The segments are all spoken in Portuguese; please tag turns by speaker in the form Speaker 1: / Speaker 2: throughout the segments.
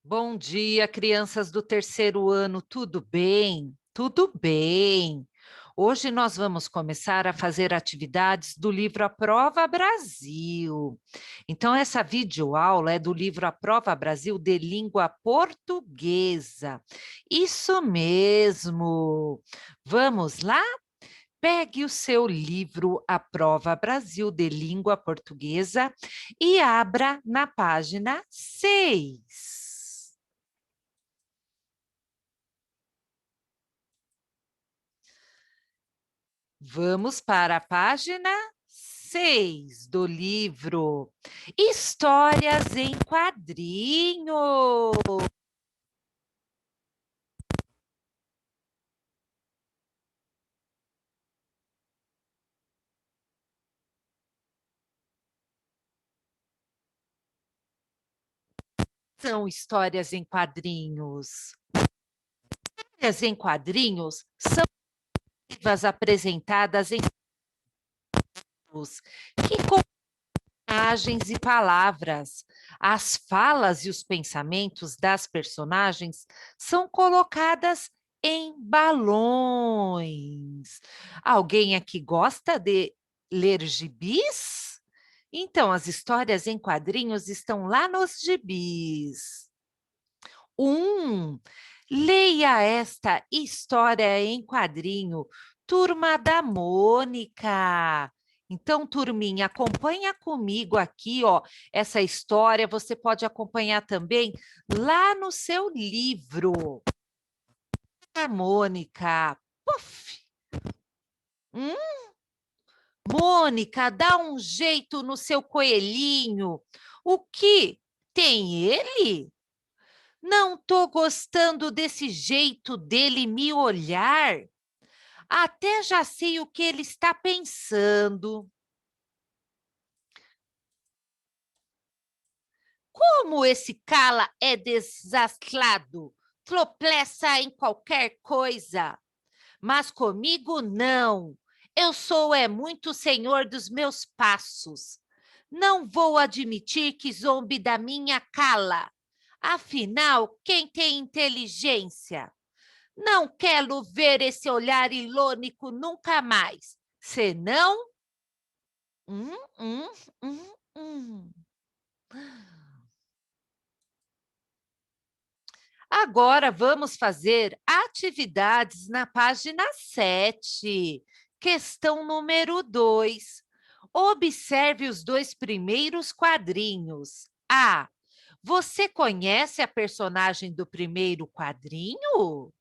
Speaker 1: Bom dia, crianças do terceiro ano, tudo bem? Tudo bem. Hoje nós vamos começar a fazer atividades do livro A Prova Brasil. Então, essa videoaula é do livro A Prova Brasil de língua portuguesa. Isso mesmo. Vamos lá? Pegue o seu livro A Prova Brasil de língua portuguesa e abra na página 6. Vamos para a página 6 do livro Histórias em Quadrinhos. São histórias em quadrinhos. Histórias em quadrinhos são livros apresentadas em quadrinhos que contêm imagens e palavras. As falas e os pensamentos das personagens são colocadas em balões. Alguém aqui gosta de ler gibis? Então, as histórias em quadrinhos estão lá nos gibis. Leia esta história em quadrinho, Turma da Mônica. Então, turminha, acompanha comigo aqui, ó, essa história. Você pode acompanhar também lá no seu livro. A Mônica. Puf! Hum? Mônica, dá um jeito no seu coelhinho. O que tem ele? Não estou gostando desse jeito dele me olhar. Até já sei o que ele está pensando. Como esse cala é desastrado, tropeça em qualquer coisa. Mas comigo não. Eu sou muito senhor dos meus passos. Não vou admitir que zombe da minha cala. Afinal, quem tem inteligência? Não quero ver esse olhar irônico nunca mais. Senão... Hum, hum, hum, hum. Agora vamos fazer atividades na página 7. Questão número 2. Observe os dois primeiros quadrinhos. A. Você conhece a personagem do primeiro quadrinho?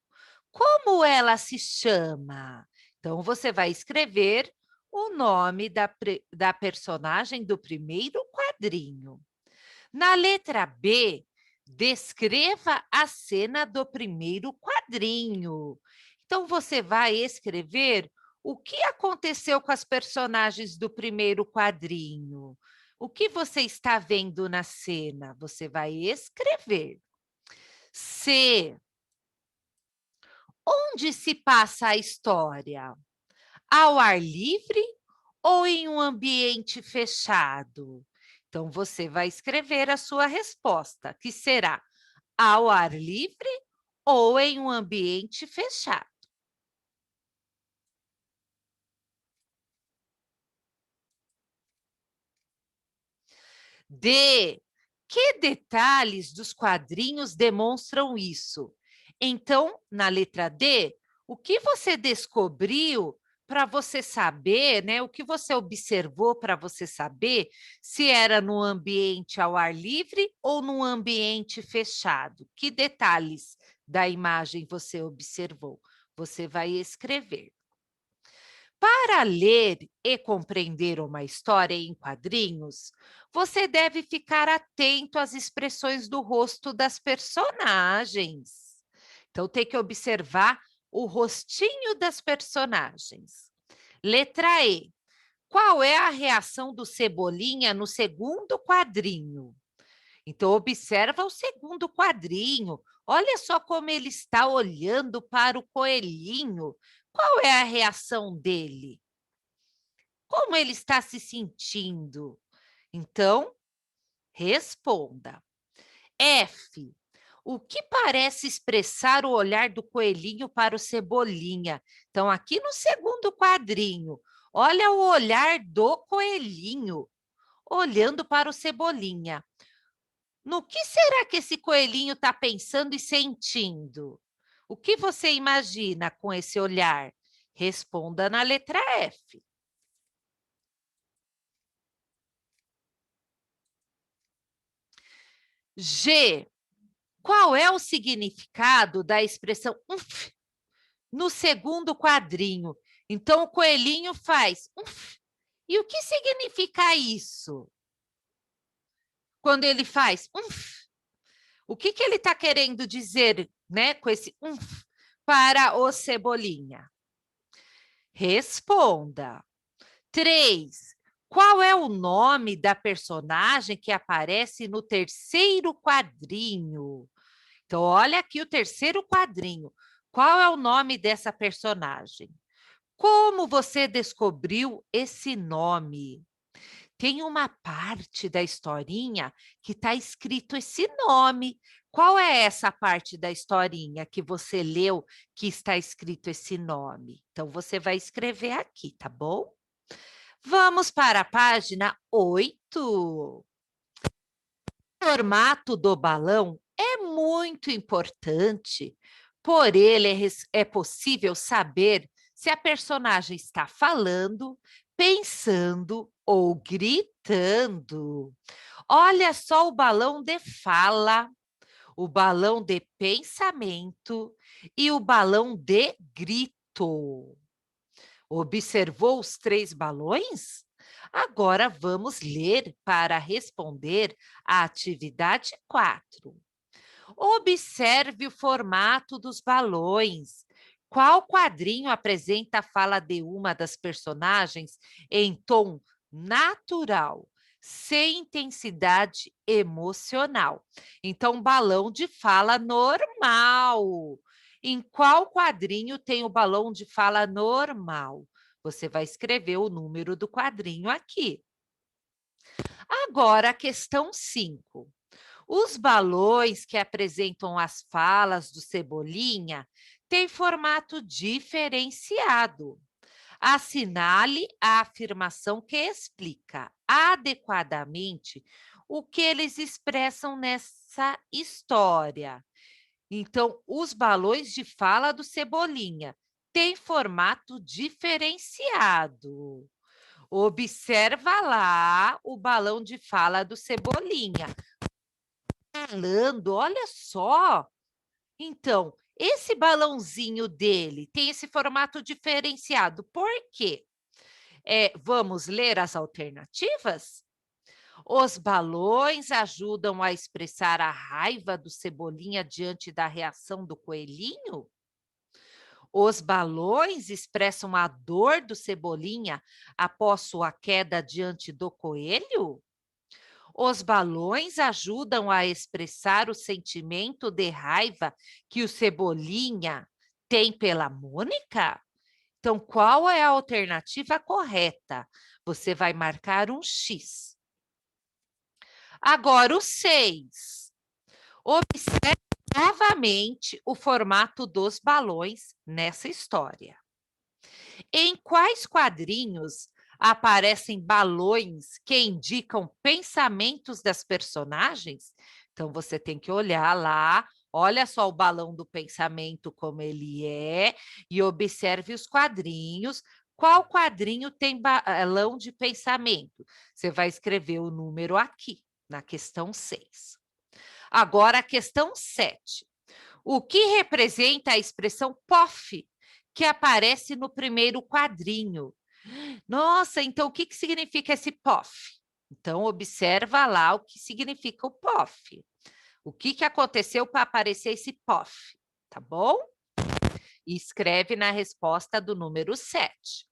Speaker 1: Como ela se chama? Então, você vai escrever o nome da personagem do primeiro quadrinho. Na letra B, descreva a cena do primeiro quadrinho. Então, você vai escrever o que aconteceu com as personagens do primeiro quadrinho. O que você está vendo na cena? Você vai escrever. C. Onde se passa a história? Ao ar livre ou em um ambiente fechado? Então, você vai escrever a sua resposta, que será ao ar livre ou em um ambiente fechado. D. Que detalhes dos quadrinhos demonstram isso? Então, na letra D, o que você descobriu para você saber, né? O que você observou para você saber se era no ambiente ao ar livre ou num ambiente fechado? Que detalhes da imagem você observou? Você vai escrever. Para ler e compreender uma história em quadrinhos, você deve ficar atento às expressões do rosto das personagens. Então, tem que observar o rostinho das personagens. Letra E. Qual é a reação do Cebolinha no segundo quadrinho? Então, observa o segundo quadrinho. Olha só como ele está olhando para o coelhinho. Qual é a reação dele? Como ele está se sentindo? Então, responda. F. O que parece expressar o olhar do coelhinho para o Cebolinha? Então, aqui no segundo quadrinho, olha o olhar do coelhinho, olhando para o Cebolinha. No que será que esse coelhinho está pensando e sentindo? O que você imagina com esse olhar? Responda na letra F. G. Qual é o significado da expressão umf no segundo quadrinho? Então, o coelhinho faz umf. E o que significa isso? Quando ele faz umf, o que ele está querendo dizer, né, com esse umf para o Cebolinha? Responda. 3. Qual é o nome da personagem que aparece no terceiro quadrinho? Então, olha aqui o terceiro quadrinho. Qual é o nome dessa personagem? Como você descobriu esse nome? Tem uma parte da historinha que está escrito esse nome. Qual é essa parte da historinha que você leu que está escrito esse nome? Então, você vai escrever aqui, tá bom? Vamos para a página 8. O formato do balão é muito importante. Por ele é possível saber se a personagem está falando, pensando ou gritando. Olha só o balão de fala, o balão de pensamento e o balão de grito. Observou os 3 balões? Agora vamos ler para responder a atividade 4. Observe o formato dos balões. Qual quadrinho apresenta a fala de uma das personagens em tom natural, sem intensidade emocional? Então, balão de fala normal. Em qual quadrinho tem o balão de fala normal? Você vai escrever o número do quadrinho aqui. Agora, a questão 5. Os balões que apresentam as falas do Cebolinha têm formato diferenciado. Assinale a afirmação que explica adequadamente o que eles expressam nessa história. Então, os balões de fala do Cebolinha têm formato diferenciado. Observa lá o balão de fala do Cebolinha. Falando, olha só. Então, esse balãozinho dele tem esse formato diferenciado. Por quê? Vamos ler as alternativas? Os balões ajudam a expressar a raiva do Cebolinha diante da reação do coelhinho? Os balões expressam a dor do Cebolinha após sua queda diante do coelho? Os balões ajudam a expressar o sentimento de raiva que o Cebolinha tem pela Mônica? Então, qual é a alternativa correta? Você vai marcar um X. Agora, o 6. Observe novamente o formato dos balões nessa história. Em quais quadrinhos aparecem balões que indicam pensamentos das personagens? Então, você tem que olhar lá, olha só o balão do pensamento como ele é e observe os quadrinhos. Qual quadrinho tem balão de pensamento? Você vai escrever o número aqui, na questão 6. Agora, a questão 7. O que representa a expressão POF, que aparece no primeiro quadrinho? Nossa, então o que significa esse POF? Então, observa lá o que significa o POF. O que aconteceu para aparecer esse POF, tá bom? E escreve na resposta do número 7.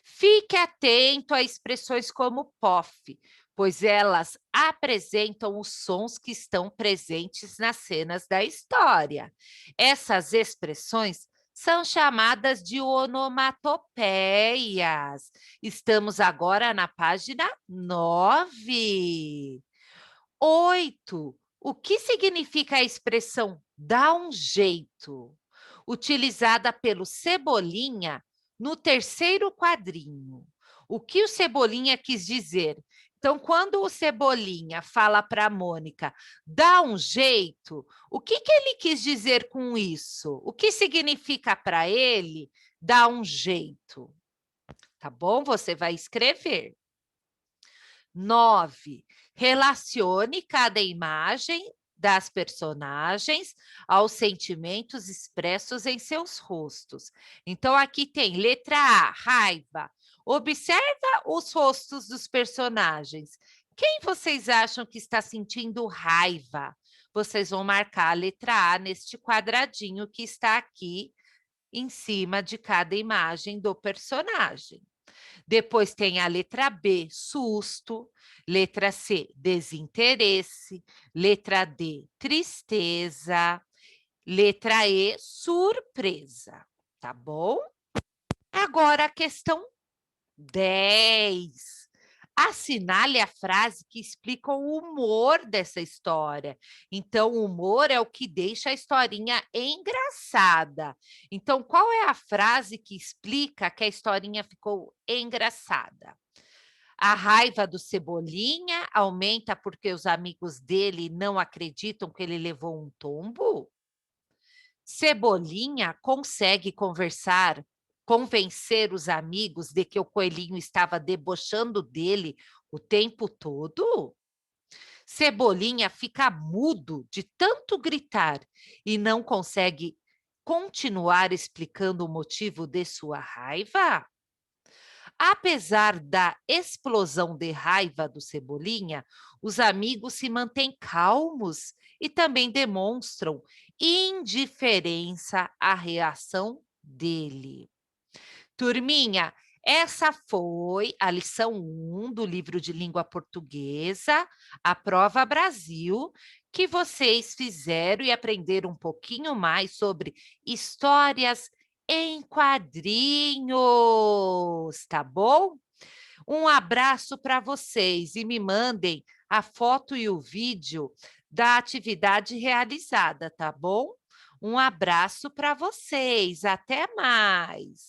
Speaker 1: Fique atento a expressões como POF, pois elas apresentam os sons que estão presentes nas cenas da história. Essas expressões são chamadas de onomatopeias. Estamos agora na página 9. 8. O que significa a expressão "dá um jeito", utilizada pelo Cebolinha no terceiro quadrinho? O que o Cebolinha quis dizer? Então, quando o Cebolinha fala para a Mônica, dá um jeito, o que que ele quis dizer com isso? O que significa para ele dar um jeito? Tá bom? Você vai escrever. 9. Relacione cada imagem das personagens aos sentimentos expressos em seus rostos. Então, aqui tem letra A, raiva. Observa os rostos dos personagens. Quem vocês acham que está sentindo raiva? Vocês vão marcar a letra A neste quadradinho que está aqui em cima de cada imagem do personagem. Depois tem a letra B, susto. Letra C, desinteresse. Letra D, tristeza. Letra E, surpresa. Tá bom? Agora a questão 10. Assinale a frase que explica o humor dessa história. Então, o humor é o que deixa a historinha engraçada. Então, qual é a frase que explica que a historinha ficou engraçada? A raiva do Cebolinha aumenta porque os amigos dele não acreditam que ele levou um tombo? Cebolinha consegue convencer os amigos de que o coelhinho estava debochando dele o tempo todo? Cebolinha fica mudo de tanto gritar e não consegue continuar explicando o motivo de sua raiva? Apesar da explosão de raiva do Cebolinha, os amigos se mantêm calmos e também demonstram indiferença à reação dele. Turminha, essa foi a lição 1 do livro de língua portuguesa, a Prova Brasil, que vocês fizeram e aprenderam um pouquinho mais sobre histórias em quadrinhos, tá bom? Um abraço para vocês e me mandem a foto e o vídeo da atividade realizada, tá bom? Um abraço para vocês, até mais!